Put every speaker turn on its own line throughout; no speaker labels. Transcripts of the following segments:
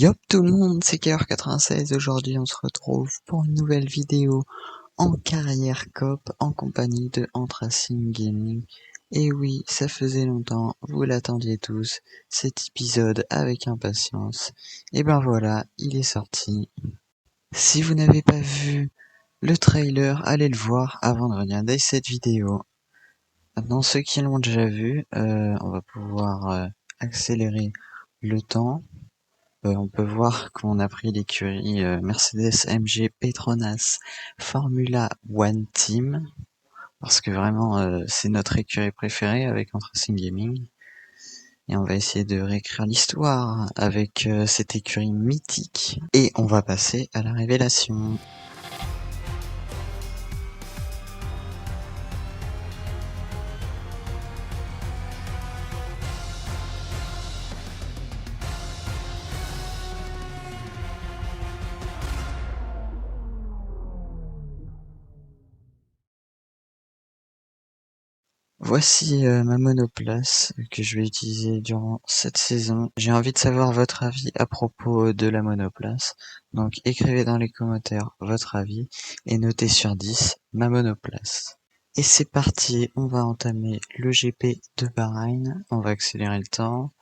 Yop tout le monde, c'est KR96. Aujourd'hui on se retrouve pour une nouvelle vidéo en carrière coop en compagnie de Antracing Gaming. Et oui, ça faisait longtemps, vous l'attendiez tous, cet épisode avec impatience. Et ben voilà, il est sorti. Si vous n'avez pas vu le trailer, allez le voir avant de regarder cette vidéo. Maintenant ceux qui l'ont déjà vu, on va pouvoir accélérer le temps. On peut voir qu'on a pris l'écurie Mercedes AMG Petronas Formula One Team, parce que vraiment c'est notre écurie préférée avec Antracing Gaming. Et on va essayer de réécrire l'histoire avec cette écurie mythique. Et on va passer à la révélation. Voici ma monoplace que je vais utiliser durant cette saison. J'ai envie de savoir votre avis à propos de la monoplace. Donc écrivez dans les commentaires votre avis et notez sur 10 ma monoplace. Et c'est parti, on va entamer le GP de Bahreïn. On va accélérer le temps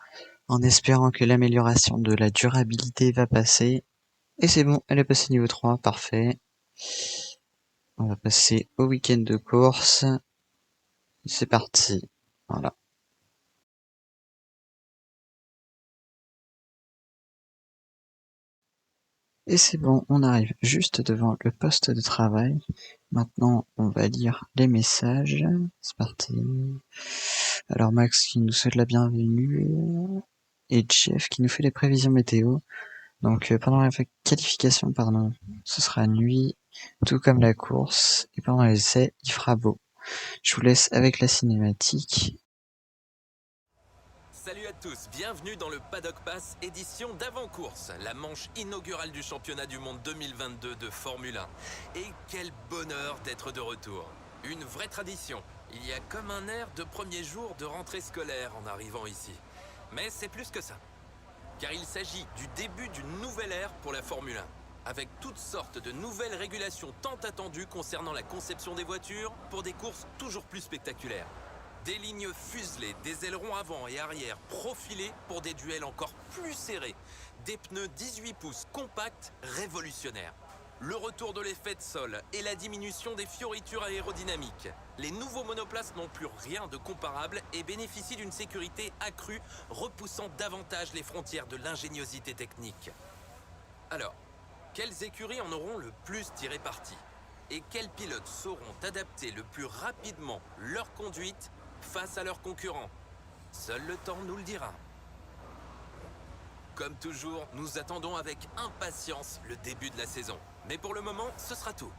en espérant que l'amélioration de la durabilité va passer. Et c'est bon, elle est passée niveau 3, parfait. On va passer au week-end de course. C'est parti, voilà. Et c'est bon, on arrive juste devant le poste de travail. Maintenant, on va lire les messages. C'est parti. Alors Max qui nous souhaite la bienvenue et Jeff qui nous fait les prévisions météo. Donc pendant la qualification, pardon, ce sera nuit, tout comme la course. Et pendant les essais, il fera beau. Je vous laisse avec la cinématique.
Salut à tous, bienvenue dans le Paddock Pass édition d'avant-course, la manche inaugurale du championnat du monde 2022 de Formule 1. Et quel bonheur d'être de retour. Une vraie tradition. Il y a comme un air de premier jour de rentrée scolaire en arrivant ici. Mais c'est plus que ça. Car il s'agit du début d'une nouvelle ère pour la Formule 1. Avec toutes sortes de nouvelles régulations tant attendues concernant la conception des voitures pour des courses toujours plus spectaculaires. Des lignes fuselées, des ailerons avant et arrière profilés pour des duels encore plus serrés. Des pneus 18 pouces compacts révolutionnaires. Le retour de l'effet de sol et la diminution des fioritures aérodynamiques. Les nouveaux monoplaces n'ont plus rien de comparable et bénéficient d'une sécurité accrue, repoussant davantage les frontières de l'ingéniosité technique. Alors, quelles écuries en auront le plus tiré parti? Et quels pilotes sauront adapter le plus rapidement leur conduite face à leurs concurrents? Seul le temps nous le dira. Comme toujours, nous attendons avec impatience le début de la saison. Mais pour le moment, ce sera tout.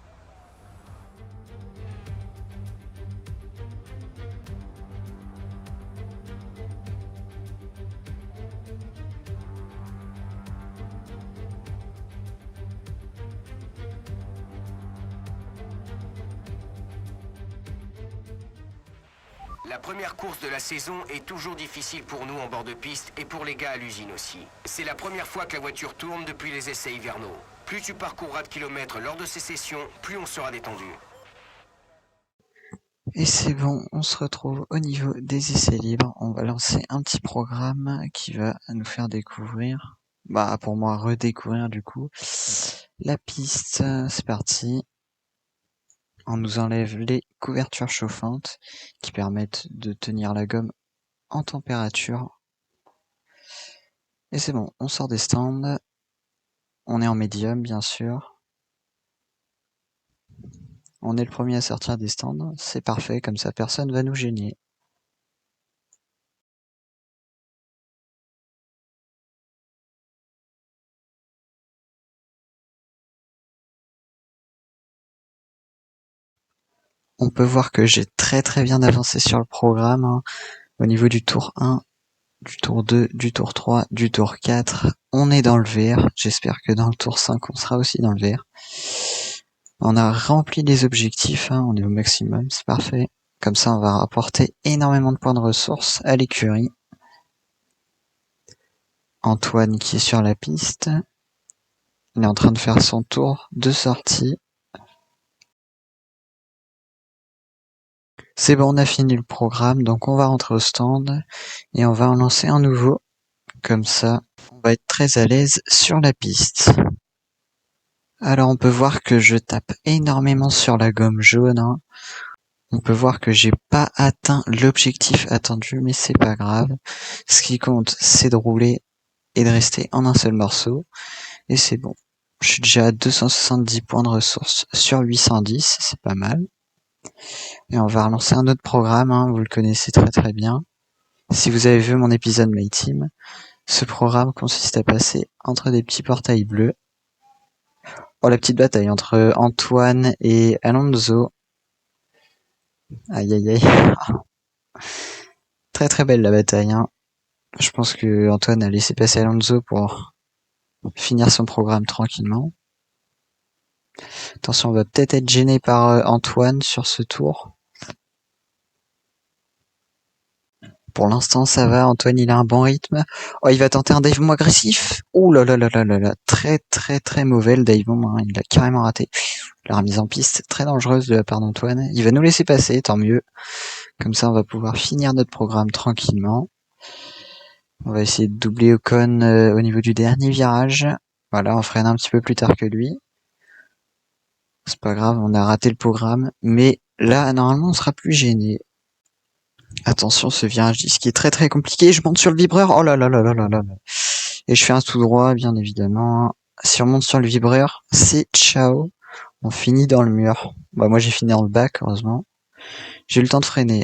La première course de la saison est toujours difficile pour nous en bord de piste et pour les gars à l'usine aussi. C'est la première fois que la voiture tourne depuis les essais hivernaux. Plus tu parcourras de kilomètres lors de ces sessions, plus on sera détendu.
Et c'est bon, on se retrouve au niveau des essais libres. On va lancer un petit programme qui va nous faire découvrir, pour moi redécouvrir du coup, la piste. C'est parti. On nous enlève les couvertures chauffantes qui permettent de tenir la gomme en température. Et c'est bon, on sort des stands. On est en médium bien sûr. On est le premier à sortir des stands. C'est parfait, comme ça personne va nous gêner. On peut voir que j'ai très bien avancé sur le programme, hein. Au niveau du tour 1, du tour 2, du tour 3, du tour 4, on est dans le vert. J'espère que dans le tour 5, on sera aussi dans le vert. On a rempli les objectifs, hein, on est au maximum, c'est parfait. Comme ça, on va rapporter énormément de points de ressources à l'écurie. Antoine qui est sur la piste. Il est en train de faire son tour de sortie. C'est bon, on a fini le programme, donc on va rentrer au stand et on va en lancer un nouveau. Comme ça, on va être très à l'aise sur la piste. Alors on peut voir que je tape énormément sur la gomme jaune. Hein. On peut voir que j'ai pas atteint l'objectif attendu, mais c'est pas grave. Ce qui compte, c'est de rouler et de rester en un seul morceau. Et c'est bon. Je suis déjà à 270 points de ressources sur 810, c'est pas mal. Et on va relancer un autre programme, hein, vous le connaissez très très bien. Si vous avez vu mon épisode My Team, ce programme consiste à passer entre des petits portails bleus. Oh, la petite bataille entre Antoine et Alonso. Aïe aïe aïe. Très très belle la bataille. Hein. Je pense que Antoine a laissé passer Alonso pour finir son programme tranquillement. Attention, on va peut-être être gêné par Antoine sur ce tour. Pour l'instant, ça va. Antoine, il a un bon rythme. Oh, il va tenter un dive agressif. Ouh là là là là là là. Très très très mauvais le dive hein. Il l'a carrément raté. La remise en piste très dangereuse de la part d'Antoine. Il va nous laisser passer, tant mieux. Comme ça, on va pouvoir finir notre programme tranquillement. On va essayer de doubler Ocon au niveau du dernier virage. Voilà, on freine un petit peu plus tard que lui. C'est pas grave, on a raté le programme. Mais là, normalement, on sera plus gêné. Attention, ce virage 10 qui est très très compliqué. Je monte sur le vibreur. Oh là là là là là là. Et je fais un tout droit, bien évidemment. Si on monte sur le vibreur, c'est ciao. On finit dans le mur. Bah, moi, j'ai fini dans le bac, heureusement. J'ai eu le temps de freiner.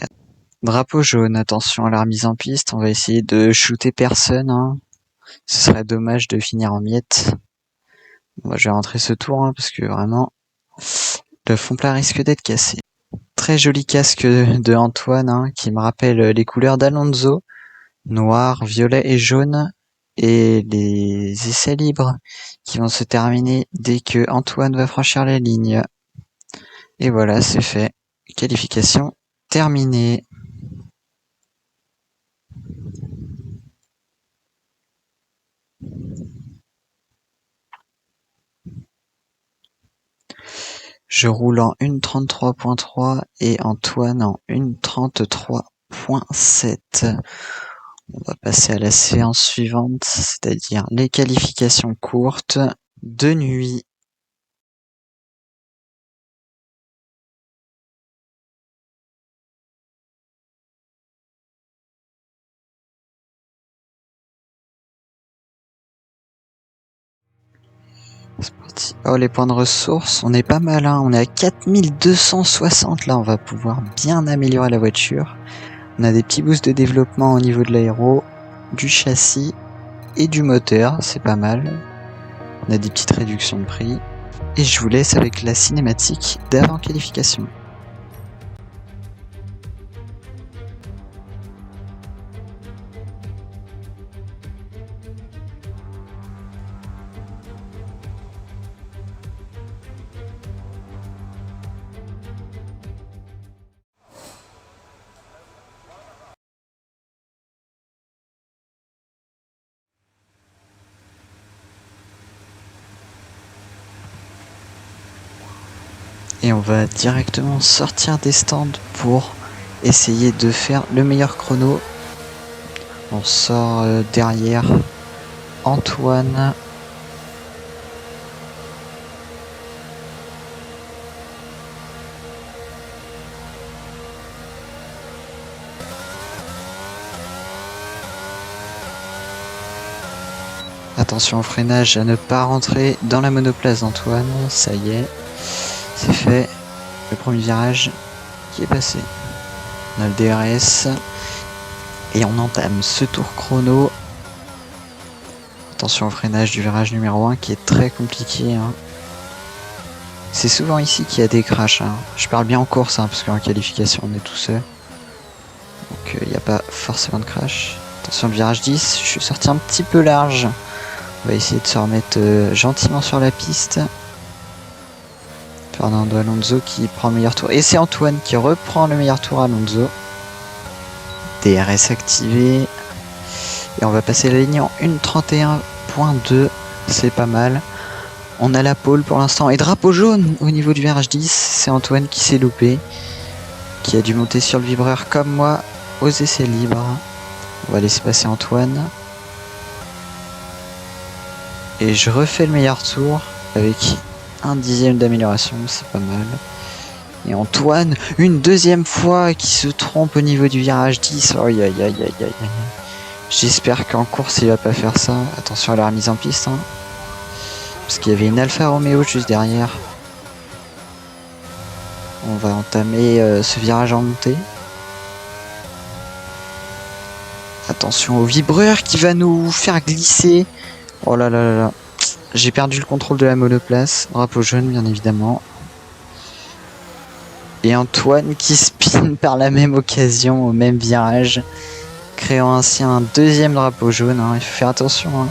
Drapeau jaune, attention à la remise en piste. On va essayer de shooter personne. Hein. Ce serait dommage de finir en miettes. Moi, je vais rentrer ce tour, hein, parce que vraiment, le fond plat risque d'être cassé. Très joli casque de Antoine, hein, qui me rappelle les couleurs d'Alonso. Noir, violet et jaune. Et les essais libres qui vont se terminer dès que Antoine va franchir la ligne. Et voilà, c'est fait. Qualification terminée. Je roule en 1.33.3 et Antoine en 1.33.7. On va passer à la séance suivante, c'est-à-dire les qualifications courtes de nuit. C'est parti. Oh, les points de ressources, on est pas mal, hein. On est à 4260 là, on va pouvoir bien améliorer la voiture. On a des petits boosts de développement au niveau de l'aéro, du châssis et du moteur, c'est pas mal. On a des petites réductions de prix. Et je vous laisse avec la cinématique d'avant qualification. Et on va directement sortir des stands pour essayer de faire le meilleur chrono. On sort derrière Antoine. Attention au freinage à ne pas rentrer dans la monoplace d'Antoine. Ça y est, c'est fait. Le premier virage qui est passé. On a le DRS. Et on entame ce tour chrono. Attention au freinage du virage numéro 1 qui est très compliqué. Hein. C'est souvent ici qu'il y a des crashs. Hein. Je parle bien en course parce qu'en qualification on est tout seul. Donc il n'y a pas forcément de crash. Attention le virage 10, je suis sorti un petit peu large. On va essayer de se remettre gentiment sur la piste. Fernando Alonso qui prend le meilleur tour. Et c'est Antoine qui reprend le meilleur tour à Alonso. DRS activé. Et on va passer la ligne en 1:31.2. C'est pas mal. On a la pole pour l'instant. Et drapeau jaune au niveau du virage 10. C'est Antoine qui s'est loupé. Qui a dû monter sur le vibreur comme moi aux essais libres. On va laisser passer Antoine. Et je refais le meilleur tour avec 1/10 d'amélioration. C'est pas mal. Et Antoine, une deuxième fois, qui se trompe au niveau du virage 10. Oh, aïe, aïe, aïe, aïe, aïe. J'espère qu'en course, il va pas faire ça. Attention à la remise en piste. Hein. Parce qu'il y avait une Alfa Romeo juste derrière. On va entamer ce virage en montée. Attention au vibreur qui va nous faire glisser. Oh là là là là. J'ai perdu le contrôle de la monoplace. Drapeau jaune, bien évidemment. Et Antoine qui spin par la même occasion au même virage, créant ainsi un deuxième drapeau jaune. Hein. Il faut faire attention. Hein.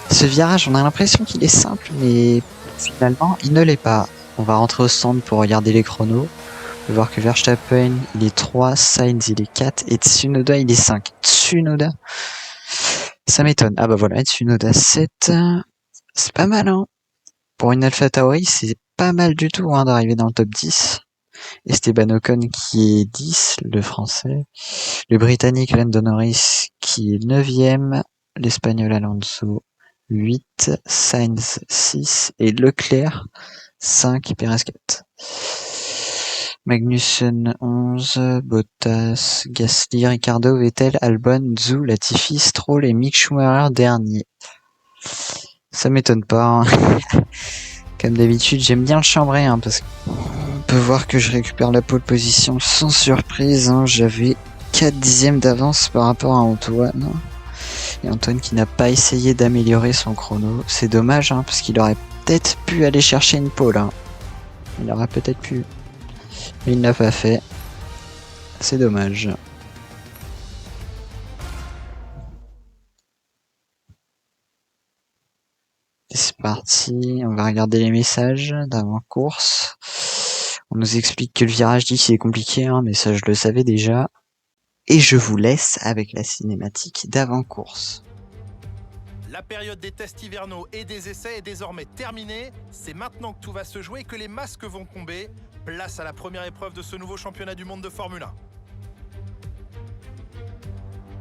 Ce virage, on a l'impression qu'il est simple, mais finalement, il ne l'est pas. On va rentrer au stand pour regarder les chronos. On peut voir que Verstappen, il est 3, Sainz, il est 4, et Tsunoda, il est 5. Tsunoda, ça m'étonne. Ah bah voilà, Tsunoda 7. C'est pas mal, hein. Pour une AlphaTauri, c'est pas mal du tout hein, d'arriver dans le top 10. Esteban Ocon qui est 10, le français. Le britannique Lando Norris qui est 9ème. L'espagnol Alonso 8. Sainz 6. Et Leclerc 5. Perez 4. Magnussen 11. Bottas, Gasly, Ricciardo, Vettel, Albon, Zhou, Latifi, Stroll et Mick Schumacher dernier. Ça m'étonne pas. Hein. Comme d'habitude, j'aime bien le chambrer hein, parce qu'on peut voir que je récupère la pole position sans surprise. Hein. J'avais 4/10 d'avance par rapport à Antoine. Et Antoine qui n'a pas essayé d'améliorer son chrono. C'est dommage hein, parce qu'il aurait peut-être pu aller chercher une pole. Hein. Il aurait peut-être pu. Mais il ne l'a pas fait. C'est dommage. C'est parti, on va regarder les messages d'avant-course. On nous explique que le virage 10 est compliqué, hein, mais ça je le savais déjà. Et je vous laisse avec la cinématique d'avant-course.
La période des tests hivernaux et des essais est désormais terminée. C'est maintenant que tout va se jouer et que les masques vont tomber. Place à la première épreuve de ce nouveau championnat du monde de Formule 1.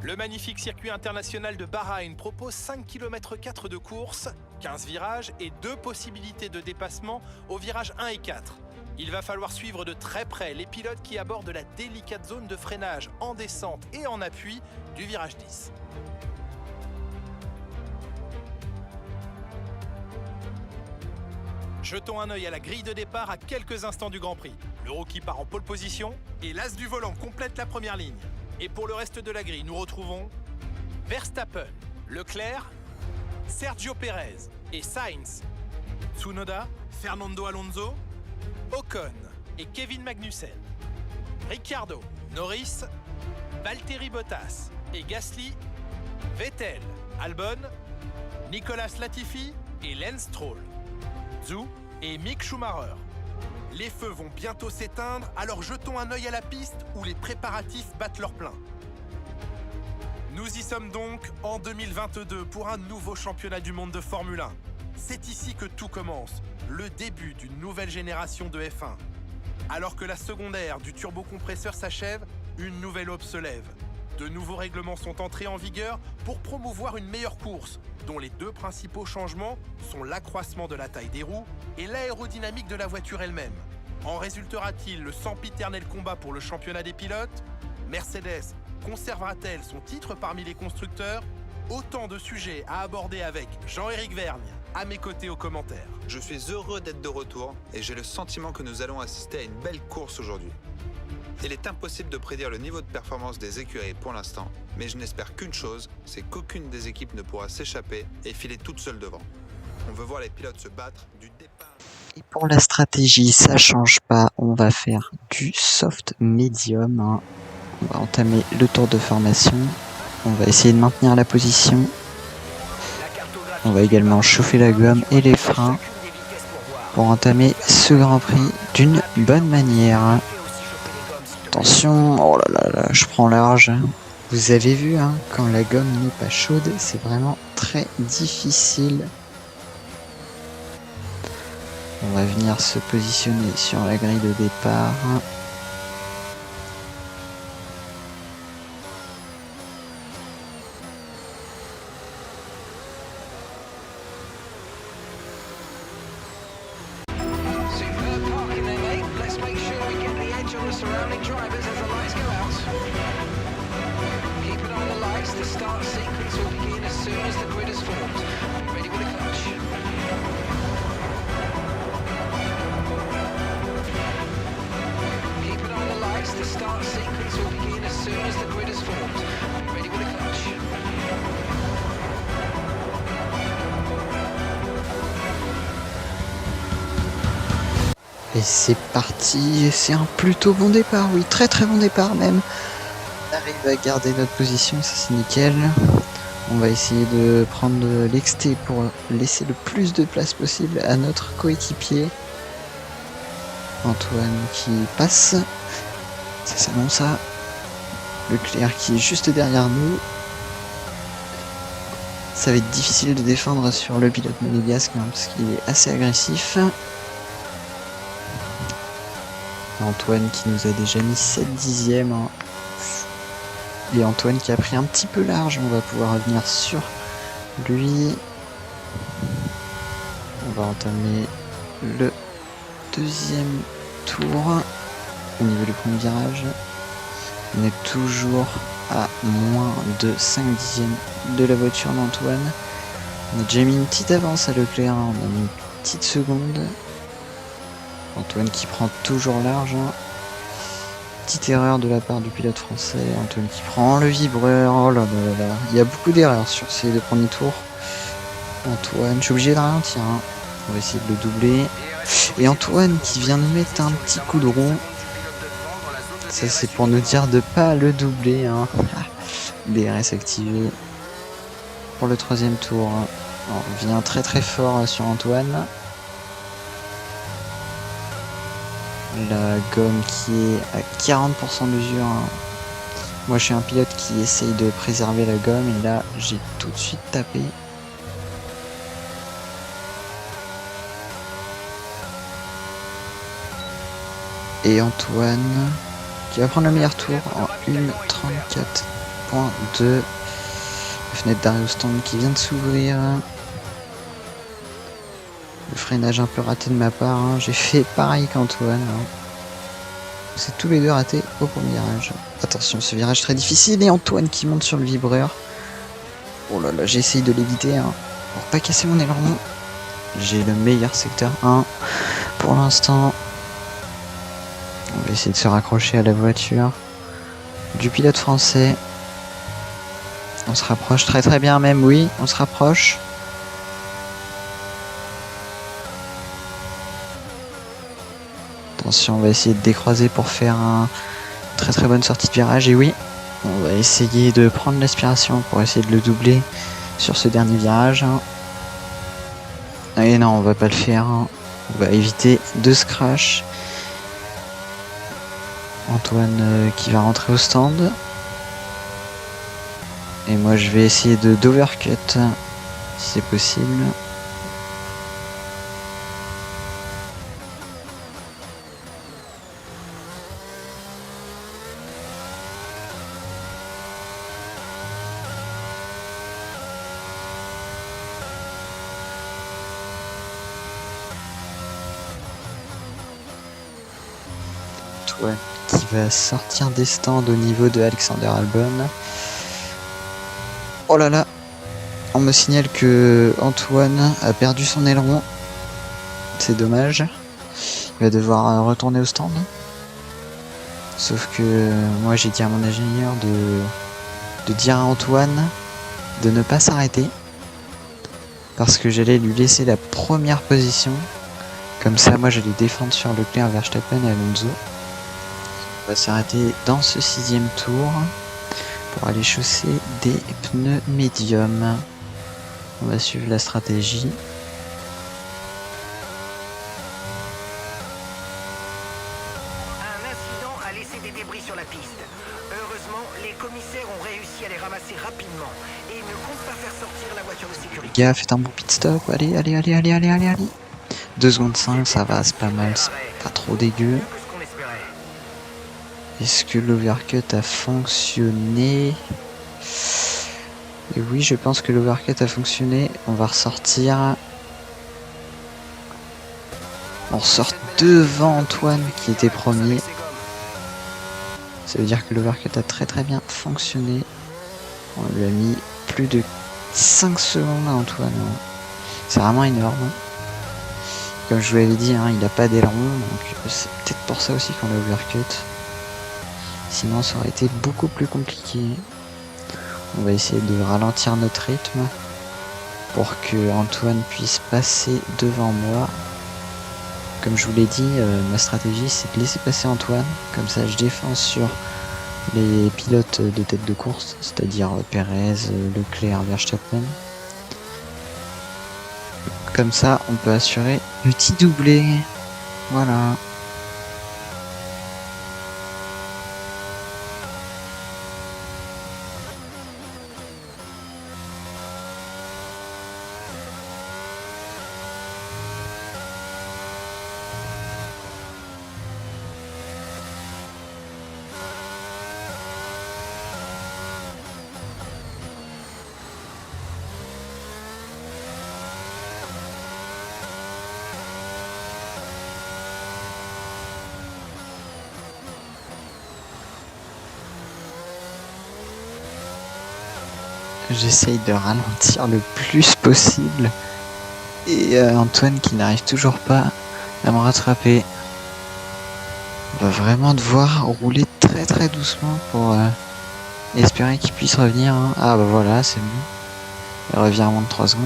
Le magnifique circuit international de Bahreïn propose 5 km 4 de course, 15 virages et 2 possibilités de dépassement aux virages 1 et 4. Il va falloir suivre de très près les pilotes qui abordent la délicate zone de freinage en descente et en appui du virage 10. Jetons un œil à la grille de départ à quelques instants du Grand Prix. Le rookie part en pole position et l'as du volant complète la première ligne. Et pour le reste de la grille, nous retrouvons Verstappen, Leclerc, Sergio Pérez et Sainz, Tsunoda, Fernando Alonso, Ocon et Kevin Magnussen, Ricciardo, Norris, Valtteri Bottas et Gasly, Vettel, Albon, Nicolas Latifi et Lance Stroll, Zhou et Mick Schumacher. Les feux vont bientôt s'éteindre, alors jetons un œil à la piste où les préparatifs battent leur plein. Nous y sommes donc en 2022 pour un nouveau championnat du monde de Formule 1. C'est ici que tout commence, le début d'une nouvelle génération de F1. Alors que la seconde ère du turbocompresseur s'achève, une nouvelle aube se lève. De nouveaux règlements sont entrés en vigueur pour promouvoir une meilleure course, dont les 2 principaux changements sont l'accroissement de la taille des roues et l'aérodynamique de la voiture elle-même. En résultera-t-il le sempiternel combat pour le championnat des pilotes? Mercedes conservera-t-elle son titre parmi les constructeurs? Autant de sujets à aborder avec Jean-Éric Vergne, à mes côtés aux commentaires.
Je suis heureux d'être de retour et j'ai le sentiment que nous allons assister à une belle course aujourd'hui. Il est impossible de prédire le niveau de performance des écuries pour l'instant, mais je n'espère qu'une chose, c'est qu'aucune des équipes ne pourra s'échapper et filer toute seule devant. On veut voir les pilotes se battre du départ.
Et pour la stratégie, ça change pas, on va faire du soft medium. Hein. On va entamer le tour de formation. On va essayer de maintenir la position. On va également chauffer la gomme et les freins pour entamer ce Grand Prix d'une bonne manière. Attention, oh là là là, je prends large. Vous avez vu, hein, quand la gomme n'est pas chaude, c'est vraiment très difficile. On va venir se positionner sur la grille de départ.
Superb parking there, mate. Let's make sure we get the edge on the surrounding drivers as the lights go out. Keep an eye on the lights. The start sequence will begin as soon as the grid is formed. Ready with the clutch. Keep an eye on the lights. The start sequence will begin as soon as the grid is formed. Ready with the clutch.
Et c'est parti, c'est un plutôt bon départ, oui, très très bon départ même. On arrive à garder notre position, ça c'est nickel. On va essayer de prendre l'exté pour laisser le plus de place possible à notre coéquipier. Antoine qui passe, ça c'est bon ça. Leclerc qui est juste derrière nous. Ça va être difficile de défendre sur le pilote monégasque hein, parce qu'il est assez agressif. Antoine qui nous a déjà mis 7 dixièmes. Hein. Et Antoine qui a pris un petit peu large. On va pouvoir revenir sur lui. On va entamer le deuxième tour. Au niveau du premier virage. On est toujours à moins de 5 dixièmes de la voiture d'Antoine. On a déjà mis une petite avance à Leclerc. On a mis une petite seconde. Antoine qui prend toujours large. Hein. Petite erreur de la part du pilote français. Antoine qui prend le vibreur. Oh là là là là. Il y a beaucoup d'erreurs sur ces deux premiers tours. Antoine, je suis obligé de ralentir. Hein. On va essayer de le doubler. Et Antoine qui vient nous mettre un petit coup de rond. Ça c'est pour nous dire de pas le doubler. Hein. DRS activé pour le troisième tour. Hein. On revient très très fort sur Antoine. La gomme qui est à 40% d'usure. Moi je suis un pilote qui essaye de préserver la gomme et là j'ai tout de suite tapé. Et Antoine qui va prendre le meilleur tour en 1:34.2. La fenêtre d'arrêt au stand qui vient de s'ouvrir. Le freinage un peu raté de ma part, hein. J'ai fait pareil qu'Antoine. Hein. C'est tous les deux ratés au premier virage. Attention, ce virage très difficile et Antoine qui monte sur le vibreur. Oh là là, j'essaye de l'éviter hein, pour pas casser mon aileron. J'ai le meilleur secteur 1 pour l'instant. On va essayer de se raccrocher à la voiture du pilote français. On se rapproche très très bien même, oui, on se rapproche. Attention, on va essayer de décroiser pour faire une très très bonne sortie de virage. Et oui, on va essayer de prendre l'aspiration pour essayer de le doubler sur ce dernier virage. Et non, on va pas le faire. On va éviter de se crash. Antoine qui va rentrer au stand. Et moi je vais essayer de d'overcut si c'est possible. Antoine qui va sortir des stands au niveau de Alexander Albon. Oh là là, on me signale que Antoine a perdu son aileron. C'est dommage. Il va devoir retourner au stand. Sauf que moi j'ai dit à mon ingénieur de dire à Antoine de ne pas s'arrêter. Parce que j'allais lui laisser la première position. Comme ça moi j'allais défendre sur Leclerc, Verstappen et Alonso. On va s'arrêter dans ce 6e tour pour aller chausser des pneus médiums. On va suivre la stratégie.
Un incident a laissé des débris sur la piste. Heureusement, les Les commissaires ont réussi à les ramasser rapidement et ils ne comptent pas faire sortir la voiture de sécurité.
Les gars, faites un bon pit stop. Allez, allez, allez, allez, allez, allez, allez. 2 secondes 5, ça va, c'est pas mal, c'est pas trop dégueu.
Mieux que ce qu'on espérait.
Est-ce que l'overcut a fonctionné? Et oui, je pense que l'overcut a fonctionné. On va ressortir. On ressort devant Antoine qui était premier. Ça veut dire que l'overcut a très très bien fonctionné. On lui a mis plus de 5 secondes à Antoine. C'est vraiment énorme. Comme je vous l'avais dit, hein, il n'a pas d'aileron, donc c'est peut-être pour ça aussi qu'on l'a overcut. Sinon ça aurait été beaucoup plus compliqué. On va essayer de ralentir notre rythme pour que Antoine puisse passer devant moi. Comme je vous l'ai dit, ma stratégie c'est de laisser passer Antoine, comme ça je défends sur les pilotes de tête de course, c'est-à-dire Perez, Leclerc, Verstappen. Comme ça on peut assurer le petit doublé. Voilà. J'essaye de ralentir le plus possible. Et Antoine qui n'arrive toujours pas à me rattraper. On va vraiment devoir rouler très très doucement pour espérer qu'il puisse revenir. Hein. Ah bah voilà, c'est bon. Il revient en moins de 3 secondes.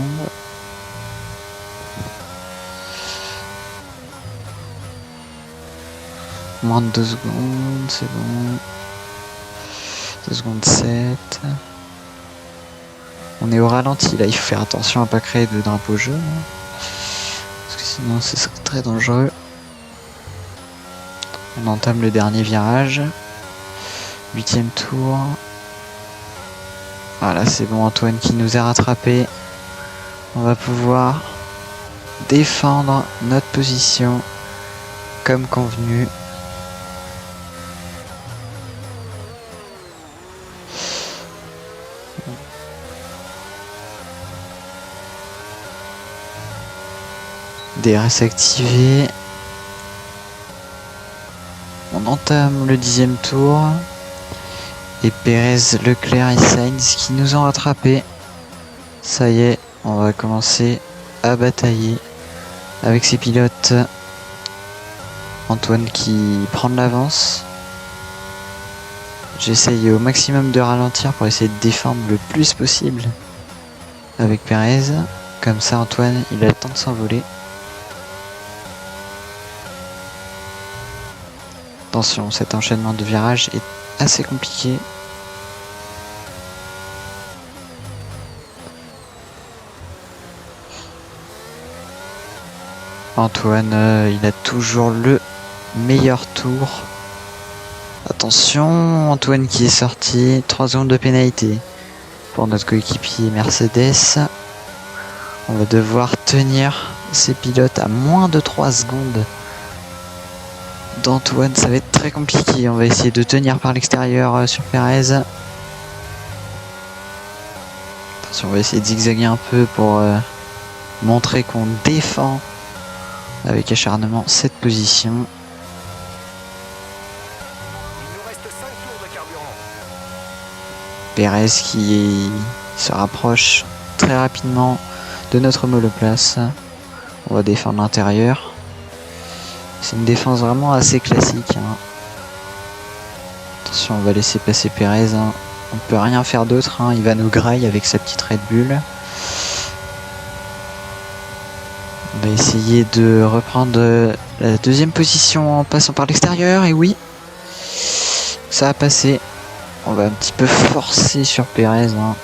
Moins de 2 secondes, c'est bon. 2 secondes 7. On est au ralenti là, il faut faire attention à pas créer de drapeau jaune. Parce que sinon ce serait très dangereux. On entame le dernier virage. 8e tour. Voilà, c'est bon, Antoine qui nous a rattrapé. On va pouvoir défendre notre position comme convenu. DRS activé. On entame le 10e tour. Et Perez, Leclerc et Sainz qui nous ont rattrapés. Ça y est, on va commencer à batailler avec ces pilotes. Antoine qui prend de l'avance. J'essaye au maximum de ralentir pour essayer de défendre le plus possible avec Perez. Comme ça Antoine il a le temps de s'envoler. Attention, cet enchaînement de virages est assez compliqué. Antoine, il a toujours le meilleur tour. Attention, Antoine qui est sorti. 3 secondes de pénalité pour notre coéquipier Mercedes. On va devoir tenir ces pilotes à moins de 3 secondes d'Antoine. Ça va être très compliqué. On va essayer de tenir par l'extérieur sur Perez. Attention, on va essayer de zigzaguer un peu pour montrer qu'on défend avec acharnement cette position.
Il nous reste 5 tours de carburant.
Perez qui se rapproche très rapidement de notre monoplace. On va défendre l'intérieur. C'est une défense vraiment assez classique. Hein. Attention, on va laisser passer Perez. Hein. On peut rien faire d'autre. Hein. Il va nous grailler avec sa petite Red Bull. On va essayer de reprendre la 2e position en passant par l'extérieur. Et oui, ça a passé. On va un petit peu forcer sur Perez. Hein.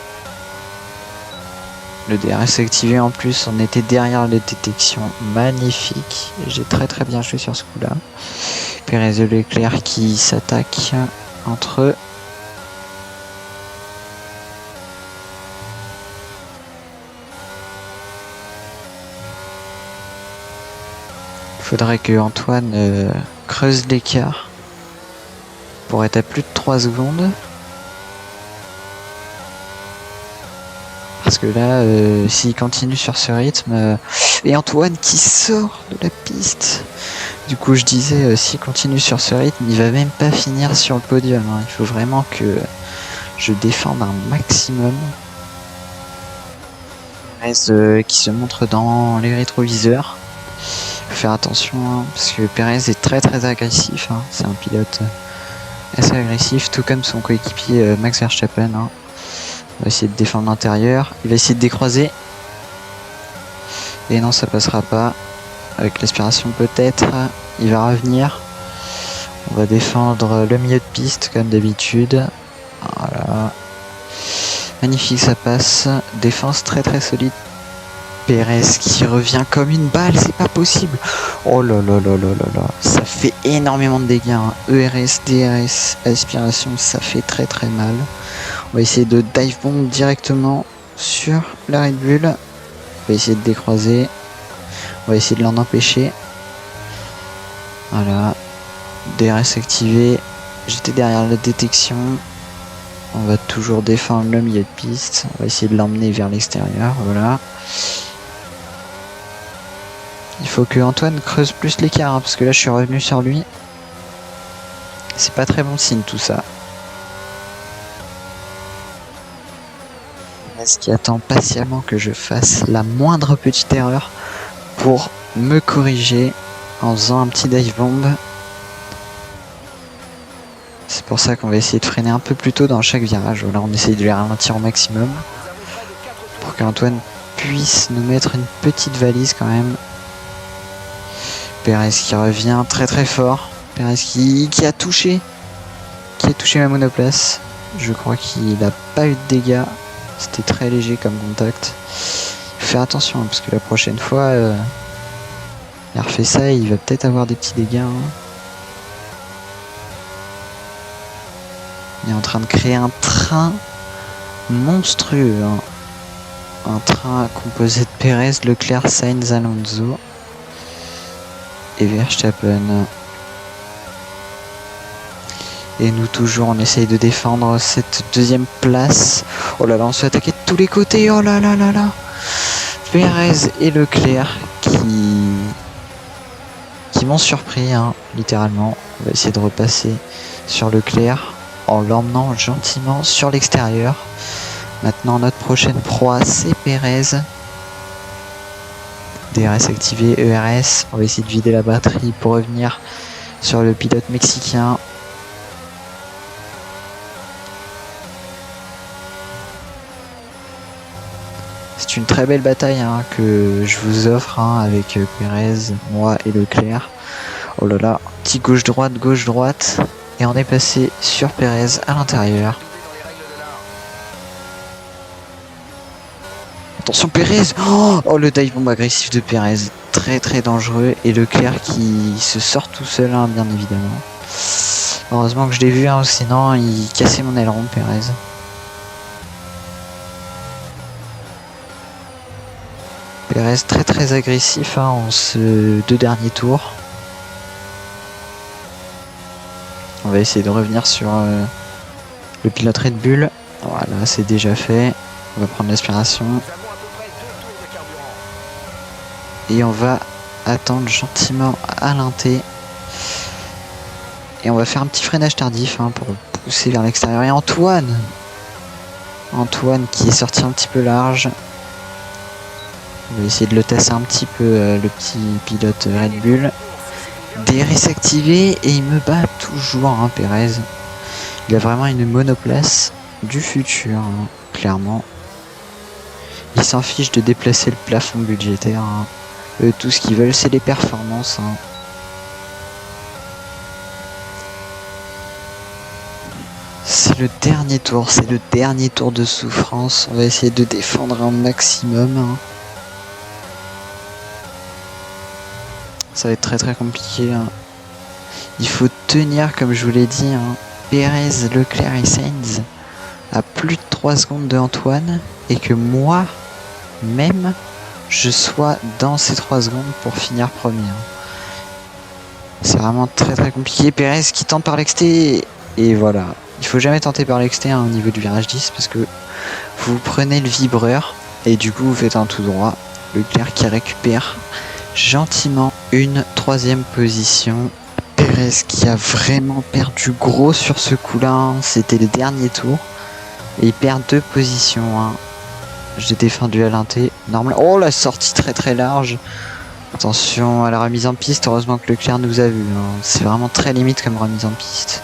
Le DRS activé en plus, on était derrière les détections. Magnifique. J'ai très très bien joué sur ce coup-là. Perez et Leclerc qui s'attaquent entre eux. Faudrait que Antoine creuse l'écart pour être à plus de 3 secondes. Parce que là, s'il continue sur ce rythme... et Antoine qui sort de la piste. Du coup, je disais, s'il continue sur ce rythme, il va même pas finir sur le podium. Hein. Il faut vraiment que je défende un maximum. Perez qui se montre dans les rétroviseurs. Faut faire attention, hein, parce que Perez est très très agressif. Hein. C'est un pilote assez agressif, tout comme son coéquipier Max Verstappen. Hein. On va essayer de défendre l'intérieur. Il va essayer de décroiser. Et non, ça passera pas. Avec l'aspiration peut-être. Il va revenir. On va défendre le milieu de piste comme d'habitude. Voilà. Magnifique, ça passe. Défense très très solide. Perez qui revient comme une balle, c'est pas possible. Oh là là là là là là. Ça fait énormément de dégâts. Hein. ERS, DRS, aspiration, ça fait très très mal. On va essayer de dive bomb directement sur la Red Bull. On va essayer de décroiser. On va essayer de l'en empêcher. Voilà. DRS activé. J'étais derrière la détection. On va toujours défendre le milieu de piste. On va essayer de l'emmener vers l'extérieur. Voilà. Il faut que Antoine creuse plus l'écart. Hein, parce que là, je suis revenu sur lui. C'est pas très bon signe tout ça. Est-ce qu'il attend patiemment que je fasse la moindre petite erreur pour me corriger en faisant un petit dive bomb. C'est pour ça qu'on va essayer de freiner un peu plus tôt dans chaque virage. Là, on essaye de les ralentir au maximum pour qu'Antoine puisse nous mettre une petite valise quand même. Perez qui revient très très fort. Perez qui a touché ma monoplace. Je crois qu'il n'a pas eu de dégâts. C'était très léger comme contact. Il faut faire attention hein, parce que la prochaine fois, il refait ça et il va peut-être avoir des petits dégâts. Hein. Il est en train de créer un train monstrueux. Hein. Un train composé de Perez, Leclerc, Sainz, Alonso et Verstappen. Et nous toujours on essaye de défendre cette deuxième place. Oh là là, on se fait attaquer de tous les côtés. Oh là là là là. Perez et Leclerc qui m'ont surpris hein, littéralement. On va essayer de repasser sur Leclerc en l'emmenant gentiment sur l'extérieur. Maintenant notre prochaine proie c'est Perez. DRS activé, ERS. On va essayer de vider la batterie pour revenir sur le pilote mexicain. C'est une très belle bataille hein, que je vous offre hein, avec Perez, moi et Leclerc. Oh là là, petit gauche-droite. Et on est passé sur Perez à l'intérieur. Attention Perez. Oh le dive bomb agressif de Perez. Très très dangereux. Et Leclerc qui se sort tout seul hein, bien évidemment. Heureusement que je l'ai vu, hein, sinon il cassait mon aileron Perez. Perez très très agressif hein, en ce deux derniers tours. On va essayer de revenir sur le pilote Red Bull. Voilà, c'est déjà fait. On va prendre l'aspiration. Et on va attendre gentiment à l'inté. Et on va faire un petit freinage tardif hein, pour pousser vers l'extérieur. Et Antoine qui est sorti un petit peu large. On va essayer de le tasser un petit peu, le petit pilote Red Bull. DRS activé et il me bat toujours, hein, Perez. Il a vraiment une monoplace du futur, hein, clairement. Il s'en fiche de déplacer le plafond budgétaire. Hein. Eux, tout ce qu'ils veulent, c'est les performances. Hein. C'est le dernier tour de souffrance. On va essayer de défendre un maximum. Hein. Ça va être très très compliqué. Hein. Il faut tenir, comme je vous l'ai dit, hein. Perez, Leclerc et Sainz à plus de 3 secondes de Antoine. Et que moi, même, je sois dans ces 3 secondes pour finir premier. Hein. C'est vraiment très très compliqué. Perez qui tente par l'exté. Et voilà. Il faut jamais tenter par l'exté au niveau du virage 10 parce que vous prenez le vibreur et du coup vous faites un tout droit. Leclerc qui récupère gentiment une 3e position. Perez qui a vraiment perdu gros sur ce coup-là. Hein. C'était le dernier tour. Et il perd 2 positions. Hein. J'ai défendu à l'inté. Normal. Oh, la sortie très très large. Attention à la remise en piste. Heureusement que Leclerc nous a vu. Hein. C'est vraiment très limite comme remise en piste.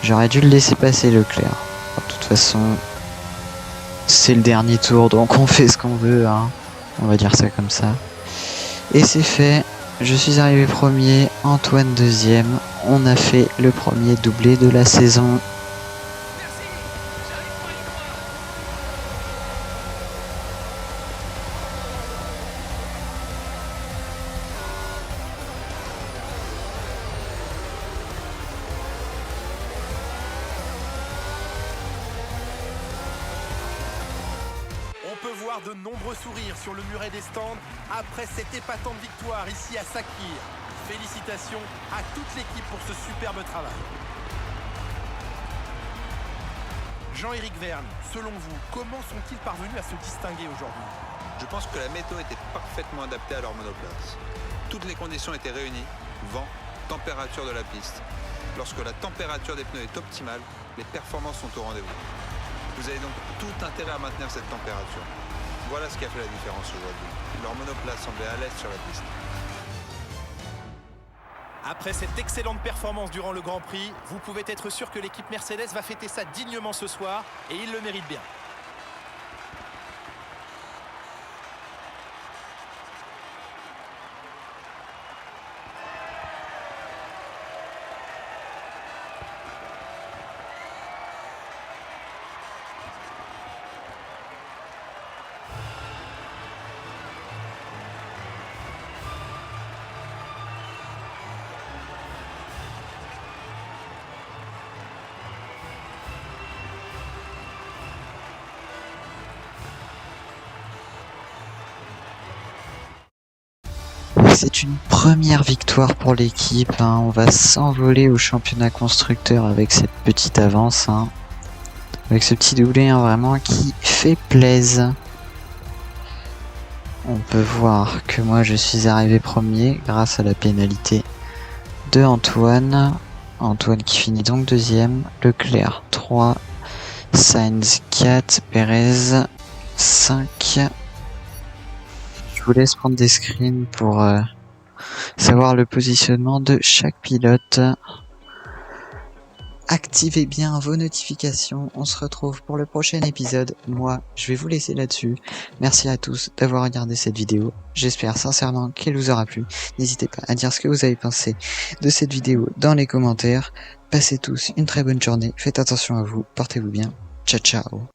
J'aurais dû le laisser passer Leclerc. De toute façon, c'est le dernier tour, donc on fait ce qu'on veut. Hein. On va dire ça comme ça. Et c'est fait. Je suis arrivé premier. Antoine deuxième. On a fait le premier doublé de la saison.
On peut voir de nombreux sourires sur le muret des stands après cette épatante victoire ici à Sakhir. Félicitations à toute l'équipe pour ce superbe travail. Jean-Éric Vergne, selon vous, comment sont-ils parvenus à se distinguer aujourd'hui?
Je pense que la météo était parfaitement adaptée à leur monoplace. Toutes les conditions étaient réunies, vent, température de la piste. Lorsque la température des pneus est optimale, les performances sont au rendez-vous. Vous avez donc tout intérêt à maintenir cette température. Voilà ce qui a fait la différence aujourd'hui. Leur monoplace semblait à l'aise sur la piste.
Après cette excellente performance durant le Grand Prix, vous pouvez être sûr que l'équipe Mercedes va fêter ça dignement ce soir et ils le méritent bien.
C'est une première victoire pour l'équipe. Hein. On va s'envoler au championnat constructeur avec cette petite avance. Hein. Avec ce petit doublé hein, vraiment qui fait plaisir. On peut voir que moi je suis arrivé premier grâce à la pénalité de Antoine. Antoine qui finit donc deuxième. Leclerc 3. Sainz 4. Perez 5. Je vous laisse prendre des screens pour savoir le positionnement de chaque pilote. Activez bien vos notifications. On se retrouve pour le prochain épisode. Moi, je vais vous laisser là-dessus. Merci à tous d'avoir regardé cette vidéo. J'espère sincèrement qu'elle vous aura plu. N'hésitez pas à dire ce que vous avez pensé de cette vidéo dans les commentaires. Passez tous une très bonne journée. Faites attention à vous. Portez-vous bien. Ciao, ciao.